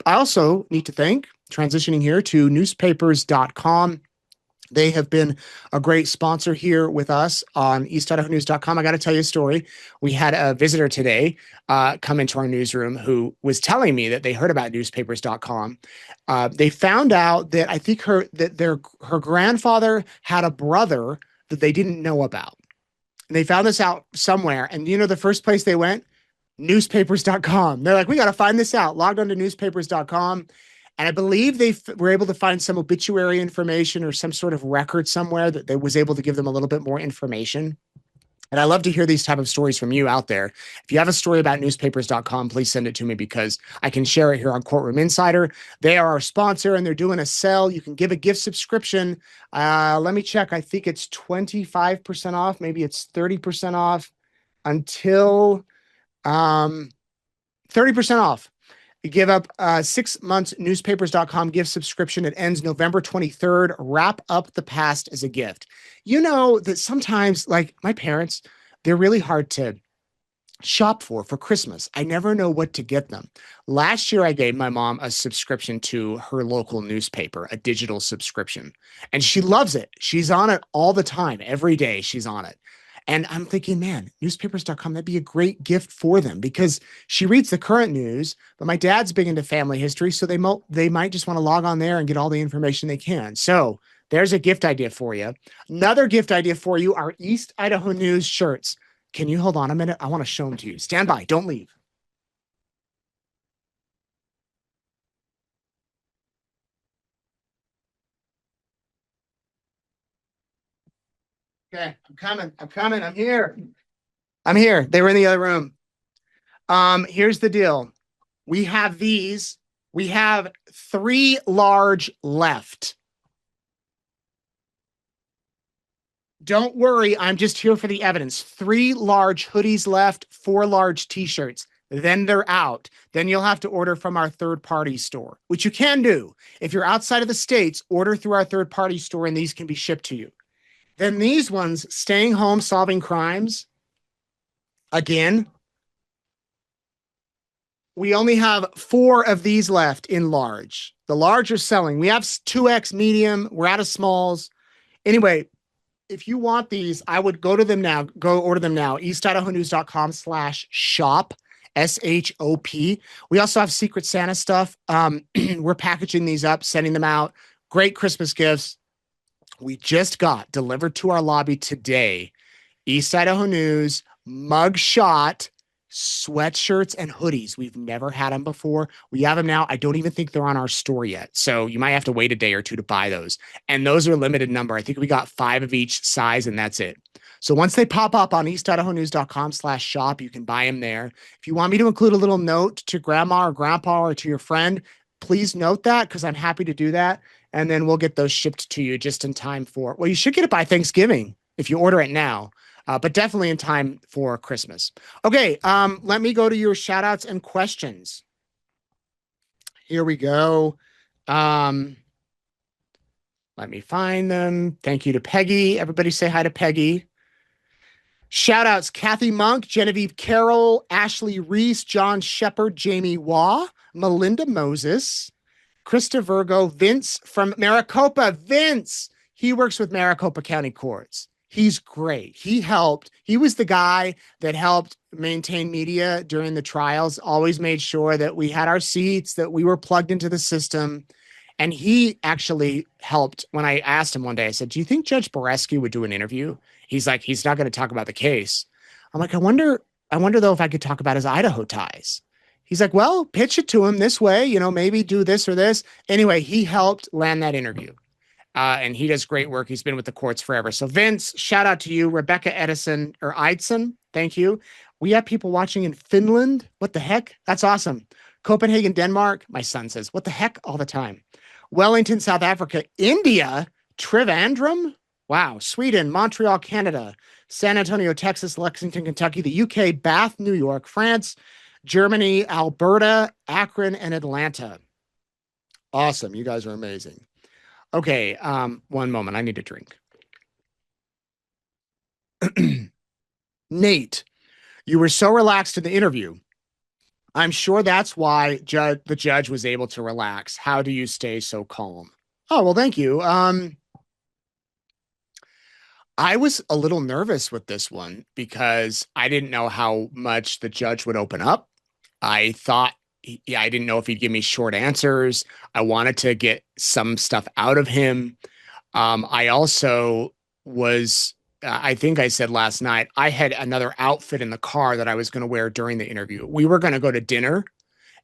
I also need to thank, transitioning here to newspapers.com. They have been a great sponsor here with us on eastidahonews.com. I got to tell you a story. We had a visitor today come into our newsroom who was telling me that they heard about newspapers.com. They found out that I think her grandfather had a brother that they didn't know about. And they found this out somewhere. And the first place they went? Newspapers.com. They're like, we got to find this out. Logged on to newspapers.com. And I believe they were able to find some obituary information or some sort of record somewhere that was able to give them a little bit more information. And I love to hear these type of stories from you out there. If you have a story about newspapers.com, please send it to me because I can share it here on Courtroom Insider. They are our sponsor and they're doing a sale. You can give a gift subscription. Let me check. I think it's 25% off. Maybe it's 30% off until 30% off. You give up 6 months newspapers.com gift subscription. It ends November 23rd. Wrap up the past as a gift. You know that sometimes, like my parents, they're really hard to shop for Christmas. I never know what to get them. Last year, I gave my mom a subscription to her local newspaper, a digital subscription, and she loves it. She's on it all the time. Every day she's on it. And I'm thinking, man, newspapers.com, that'd be a great gift for them because she reads the current news, but my dad's big into family history. So they might just want to log on there and get all the information they can. So there's a gift idea for you. Another gift idea for you are East Idaho News shirts. Can you hold on a minute? I want to show them to you. Stand by. Don't leave. Okay, I'm coming. I'm here. They were in the other room. Here's the deal. We have these. We have 3 large left. Don't worry, I'm just here for the evidence. 3 large hoodies left, 4 large t-shirts. Then they're out. Then you'll have to order from our third-party store, which you can do. If you're outside of the States, order through our third-party store and these can be shipped to you. Then these ones, staying home, solving crimes. Again, we only have 4 of these left in large. The large are selling. We have 2X medium. We're out of smalls. Anyway, if you want these, I would go to them now. Go order them now. eastidahonews.com/shop. SHOP. We also have Secret Santa stuff. We're packaging these up, sending them out. Great Christmas gifts. We just got delivered to our lobby today. East Idaho News mugshot sweatshirts and hoodies. We've never had them before. We have them now. I don't even think they're on our store yet. So you might have to wait a day or two to buy those. And those are a limited number. I think we got 5 of each size and that's it. So once they pop up on eastidahonews.com/shop, you can buy them there. If you want me to include a little note to grandma or grandpa or to your friend, please note that because I'm happy to do that. And then we'll get those shipped to you just in time for, well, you should get it by Thanksgiving if you order it now. But definitely in time for Christmas. Okay, let me go to your shout outs and questions. Here we go. Let me find them. Thank you to Peggy. Everybody say hi to Peggy. Shout outs, Kathy Monk, Genevieve Carroll, Ashley Reese, John Shepard, Jamie Waugh, Melinda Moses, Krista Virgo, Vince from Maricopa. Vince, he works with Maricopa County Courts. He's great. He was the guy that helped maintain media during the trials, always made sure that we had our seats, that we were plugged into the system. And he actually helped when I asked him one day, I said, do you think Judge Baresi would do an interview? He's like, he's not going to talk about the case. I'm like, I wonder though, if I could talk about his Idaho ties. He's like, well, pitch it to him this way, maybe do this or this. Anyway, he helped land that interview. And he does great work. He's been with the courts forever. So Vince, shout out to you. Rebecca Edison or Eidson. Thank you. We have people watching in Finland. What the heck? That's awesome. Copenhagen, Denmark. My son says, what the heck? All the time. Wellington, South Africa. India. Trivandrum. Wow. Sweden, Montreal, Canada. San Antonio, Texas, Lexington, Kentucky, the UK, Bath, New York, France, Germany, Alberta, Akron, and Atlanta. Awesome. You guys are amazing. Okay, one moment. I need a drink. Nate, you were so relaxed in the interview. I'm sure that's why the judge was able to relax. How do you stay so calm? Oh, well, thank you. I was a little nervous with this one because I didn't know how much the judge would open up. I thought, yeah, I didn't know if he'd give me short answers. I wanted to get some stuff out of him. I also was, I think I said last night, I had another outfit in the car that I was going to wear during the interview. We were going to go to dinner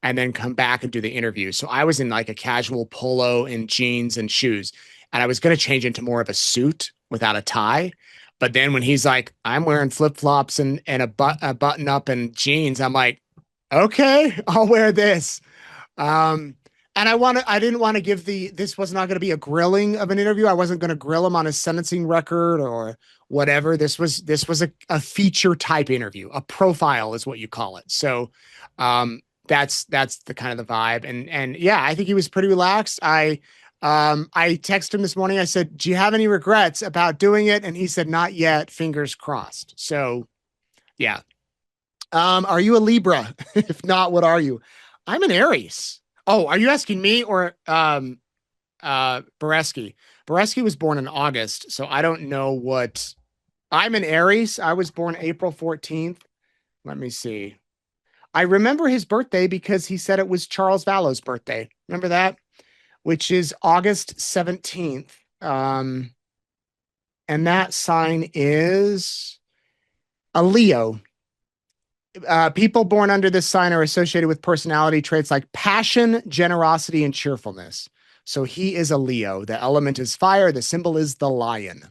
and then come back and do the interview. So I was in like a casual polo and jeans and shoes. And I was going to change into more of a suit without a tie. But then when he's like, I'm wearing flip flops and a button up and jeans, I'm like, okay, I'll wear this. Um, and I didn't want to give this was not going to be a grilling of an interview. I wasn't going to grill him on his sentencing record or whatever. This was a feature type interview. A profile is what you call it. So, that's the kind of the vibe. And yeah, I think he was pretty relaxed. I texted him this morning. I said, do you have any regrets about doing it? And he said, not yet, fingers crossed. So yeah. Are you a Libra? If not, what are you? I'm an Aries. Oh, are you asking me or Beresky? Beresky was born in August, so I don't know what I'm an Aries. I was born April 14th. Let me see. I remember his birthday because he said it was Charles Vallow's birthday. Remember that? Which is August 17th. And that sign is a Leo. People born under this sign are associated with personality traits like passion, generosity, and cheerfulness. So he is a Leo. The element is fire. The symbol is the lion.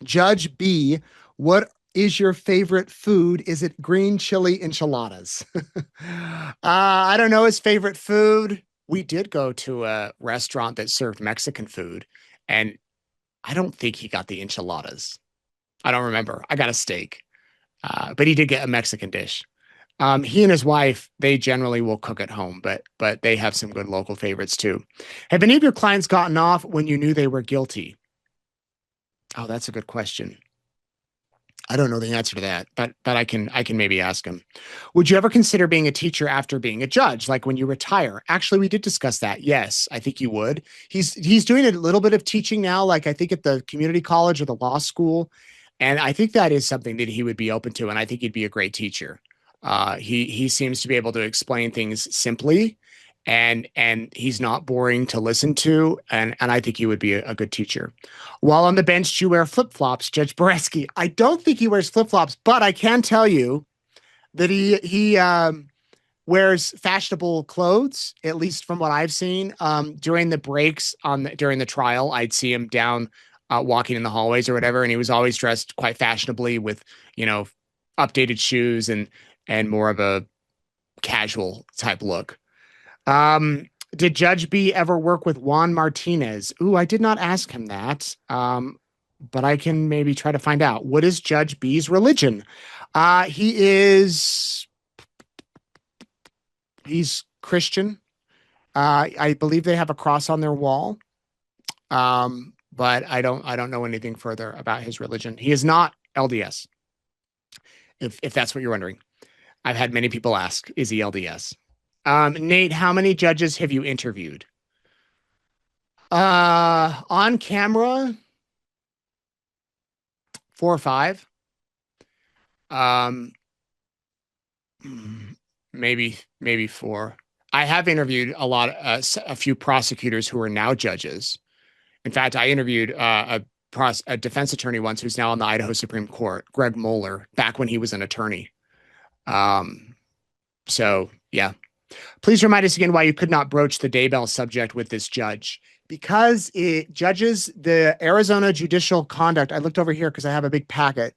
Judge B, what is your favorite food? Is it green chili enchiladas? I don't know his favorite food. We did go to a restaurant that served Mexican food, and I don't think he got the enchiladas. I don't remember. I got a steak, but he did get a Mexican dish. He and his wife, they generally will cook at home, but they have some good local favorites too. Have any of your clients gotten off when you knew they were guilty? Oh, that's a good question. I don't know the answer to that, but I can maybe ask him. Would you ever consider being a teacher after being a judge, like when you retire? Actually, we did discuss that. Yes, I think you would. He's doing a little bit of teaching now, like I think at the community college or the law school, and I think that is something that he would be open to, and I think he'd be a great teacher. He seems to be able to explain things simply, and he's not boring to listen to, and I think he would be a good teacher. While on the bench, do you wear flip flops, Judge Baresi? I don't think he wears flip flops, but I can tell you that he wears fashionable clothes, at least from what I've seen. During the breaks during the trial, I'd see him down walking in the hallways or whatever, and he was always dressed quite fashionably with updated shoes and more of a casual type look. Did Judge B ever work with Juan Martinez? Ooh, I did not ask him that. But I can maybe try to find out. What is Judge B's religion? He's Christian. I believe they have a cross on their wall. But I don't know anything further about his religion. He is not LDS. If that's what you're wondering. I've had many people ask, is he LDS? Nate, how many judges have you interviewed? On camera, 4 or 5. Um, maybe 4. I have interviewed a few prosecutors who are now judges. In fact, I interviewed a defense attorney once who's now on the Idaho Supreme Court, Greg Moeller, back when he was an attorney. So yeah. Please remind us again why you could not broach the Daybell subject with this judge. Because it judges the Arizona judicial conduct. I looked over here because I have a big packet.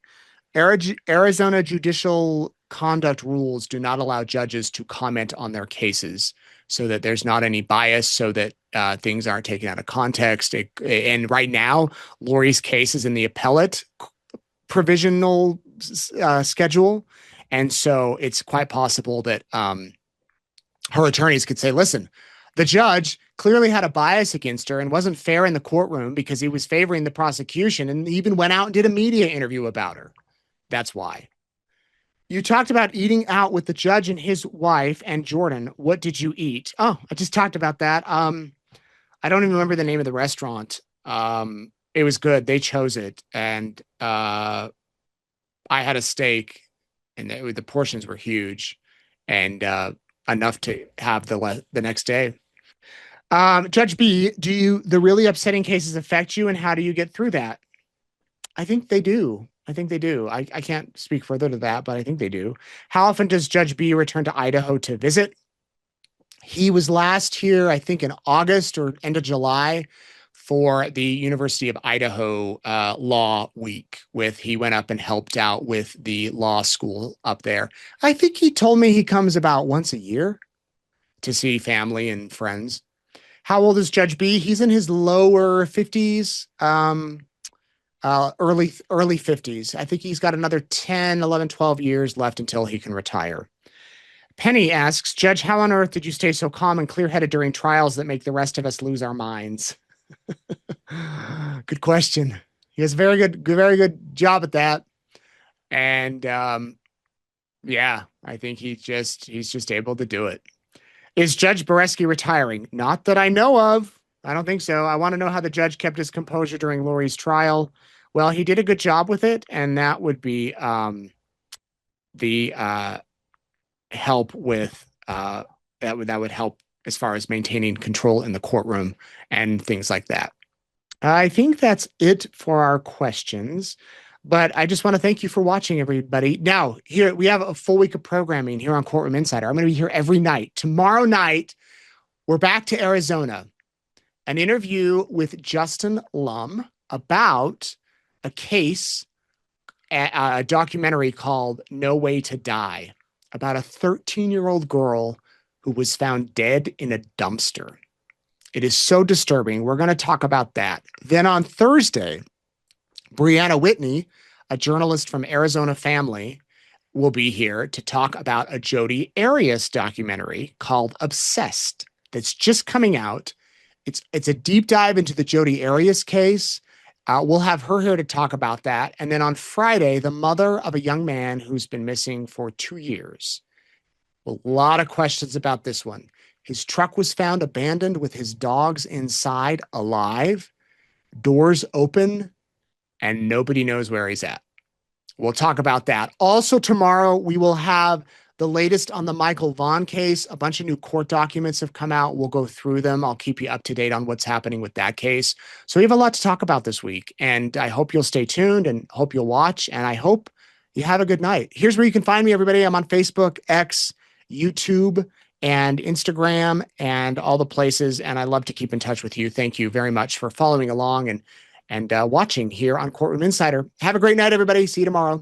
Arizona judicial conduct rules do not allow judges to comment on their cases so that there's not any bias, so that things aren't taken out of context. And right now, Lori's case is in the appellate provisional schedule. And so it's quite possible that her attorneys could say, listen, the judge clearly had a bias against her and wasn't fair in the courtroom because he was favoring the prosecution and even went out and did a media interview about her. That's why. You talked about eating out with the judge and his wife and Jordan. What did you eat? Oh, I just talked about that. I don't even remember the name of the restaurant. It was good. They chose it, and I had a steak, and the portions were huge, and enough to have the next day. Judge B, do the really upsetting cases affect you, and how do you get through that? I think they do. I think they do. I can't speak further to that, but I think they do. How often does Judge B return to Idaho to visit? He was last here, I think, in August or end of July for the University of Idaho Law Week. He went up and helped out with the law school up there. I think he told me he comes about once a year to see family and friends. How old is Judge B? He's in his lower 50s, early 50s. I think he's got another 10, 11, 12 years left until he can retire. Penny asks, Judge, how on earth did you stay so calm and clear-headed during trials that make the rest of us lose our minds? Good question. He has a very good job at that. And yeah, I think he's just able to do it. Is Judge Baresi retiring? Not that I know of. I don't think so. I want to know how the judge kept his composure during Lori's trial. Well, he did a good job with it, and that would be the help with that would help as far as maintaining control in the courtroom and things like that. I think that's it for our questions, but I just want to thank you for watching, everybody. Now, here we have a full week of programming here on Courtroom Insider. I'm going to be here every night. Tomorrow night, we're back to Arizona. An interview with Justin Lum about a case, a documentary called No Way to Die, about a 13-year-old girl who was found dead in a dumpster. It is so disturbing. We're going to talk about that. Then on Thursday, Brianna Whitney, a journalist from Arizona Family, will be here to talk about a Jodi Arias documentary called Obsessed that's just coming out. It's a deep dive into the Jodi Arias case. We'll have her here to talk about that. And then on Friday, the mother of a young man who's been missing for 2 years. A lot of questions about this one. His truck was found abandoned with his dogs inside, alive, doors open, and nobody knows where he's at. We'll talk about that. Also tomorrow, we will have the latest on the Michael Vaughn case. A bunch of new court documents have come out. We'll go through them. I'll keep you up to date on what's happening with that case. So we have a lot to talk about this week, and I hope you'll stay tuned and hope you'll watch, and I hope you have a good night. Here's where you can find me, everybody. I'm on Facebook, X, YouTube, and Instagram, and all the places, and I love to keep in touch with you. Thank you very much for following along and watching here on Courtroom Insider. Have a great night, everybody. See you tomorrow.